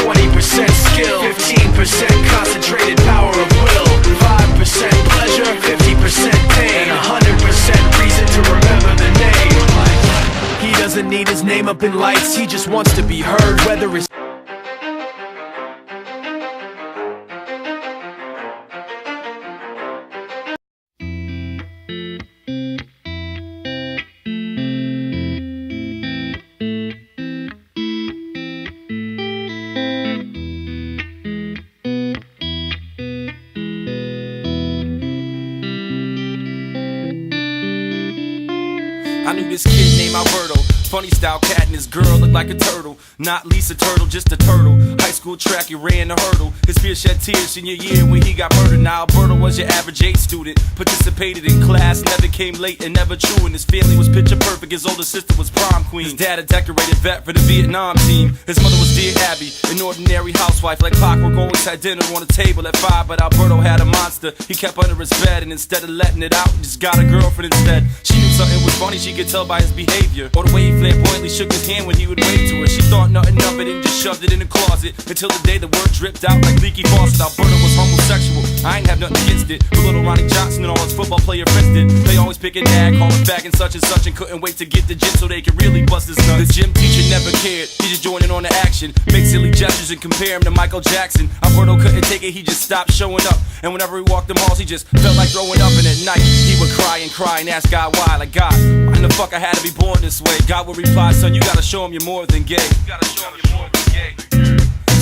20% skill, 15% concentrated power of will, 5% pleasure, 50% pain, and 100% reason to remember the name. He doesn't need his name up in lights, he just wants to be heard, whether it's I knew this kid named Alberto, funny style cat, and his girl looked like a turtle. Not Lisa Turtle, just a turtle. High school track, he ran the hurdle. His peers shed tears senior year when he got murdered. Now Alberto was your average A student, participated in class, never came late and never true. And his family was picture perfect, his older sister was prom queen. His dad a decorated vet for the Vietnam team. His mother was dear Abby, an ordinary housewife. Like clockwork, always had dinner on the table at 5. But Alberto had a monster, he kept under his bed. And instead of letting it out, he just got a girlfriend instead. She knew something was funny, she could tell by his behavior, or the way he flamboyantly shook his hand when he would wave to her. She thought nothing of it and just shoved it in the closet, until the day the word dripped out like leaky faucet. Alberto was homosexual, I ain't have nothing against it, but little Ronnie Johnson and all his football player friends did. They always pick a dad, call him back and such, and couldn't wait to get the gym so they could really bust his nuts. The gym teacher never cared, he just joined in on the action, make silly gestures and compare him to Michael Jackson. Alberto couldn't take it, he just stopped showing up, and whenever he walked the halls he just felt like throwing up. And at night he would cry and ask God why, like, God, why in the fuck I had to be born this way? God would reply, son, you gotta show him you're more than gay. You gotta show him you're more than gay.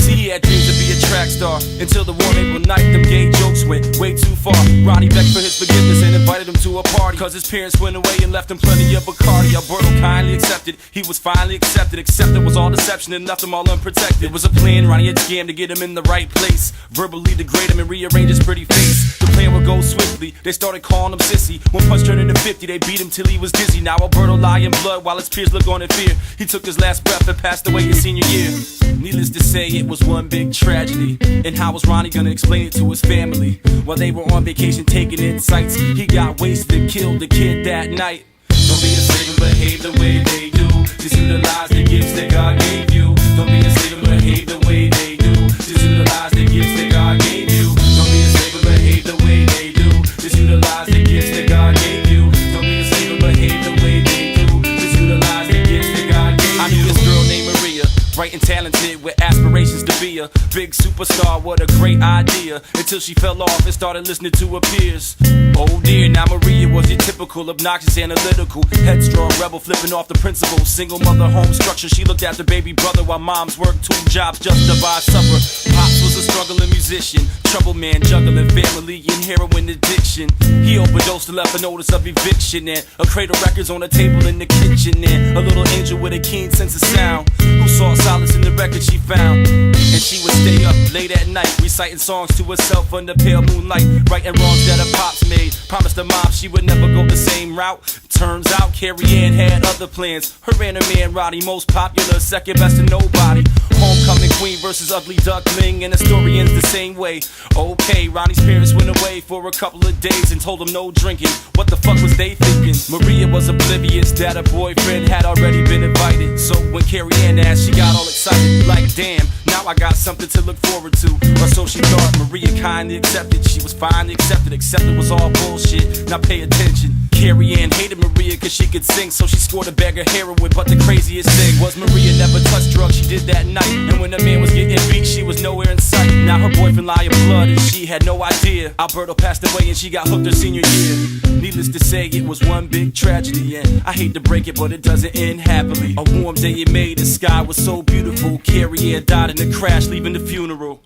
See, he had dreams to be a track star, until the warm April night them gay jokes went way too far. Ronnie begged for his forgiveness and invited him to a party, cause his parents went away and left him plenty of Bacardi. Alberto kindly accepted, he was finally accepted, except it was all deception and left him all unprotected. It was a plan Ronnie had scammed to get him in the right place, verbally degrade him and rearrange his pretty face. The plan would go swiftly, they started calling him sissy. One punch turned into 50, they beat him till he was dizzy. Now Alberto lie in blood while his peers look on in fear. He took his last breath and passed away his senior year. Needless to say, it was one big tragedy. And how was Ronnie gonna explain it to his family? While they were on vacation taking in sights, he got wasted and killed the kid that night. Don't be a slave and behave the way they do. Just utilize the gifts that God gave you. Don't be a slave and behave the way they do. Just utilize the gifts that God gave you. Don't be a slave and behave the way they do. Just utilize the gifts that God gave you. Don't be a slave and behave the way they do. Just utilize the gifts that God gave you. I knew this girl named Maria, bright and talented with aspirations to be a big superstar. What a great idea, until she fell off and started listening to her peers. Oh dear, now Maria was your typical obnoxious, analytical, headstrong rebel, flipping off the principles. Single mother, home structure, she looked after baby brother while moms worked 2 jobs just to buy supper. Pops was a struggling musician, trouble man, juggling family and heroin addiction. He overdosed and left a notice of eviction, and a crate of records on the table in the kitchen, and a little angel with a keen sense of sound, who sought solace in the record she found. And she would stay up late at night, reciting songs to herself under pale moonlight, righting wrongs that her pops made. Promised her mom she would never go the same route. Turns out Carrie Ann had other plans. Her and her man Roddy, most popular, second best to nobody. Homecoming queen versus ugly duckling, and the story ends the same way. Okay, Ronnie's parents went away for a couple of days and told him no drinking. What the fuck was they thinking? Maria was oblivious that her boyfriend had already been invited. So when Carrie Ann asked, she got all excited, like damn, now I got something to look forward to. Or so she thought. Maria kindly accepted, she was finally accepted, except it was all bullshit. Now pay attention. Carrie Ann hated Maria cause she could sing, so she scored a bag of heroin. But the craziest thing was Maria never touched drugs, she did that night. And when the man was getting beat, she was nowhere in sight. Now her boyfriend lied in blood and she had no idea. Alberto passed away and she got hooked her senior year. Needless to say, it was one big tragedy, and I hate to break it, but it doesn't end happily. A warm day in May, the sky was so beautiful. Carrie Ann died in a crash, leaving the funeral.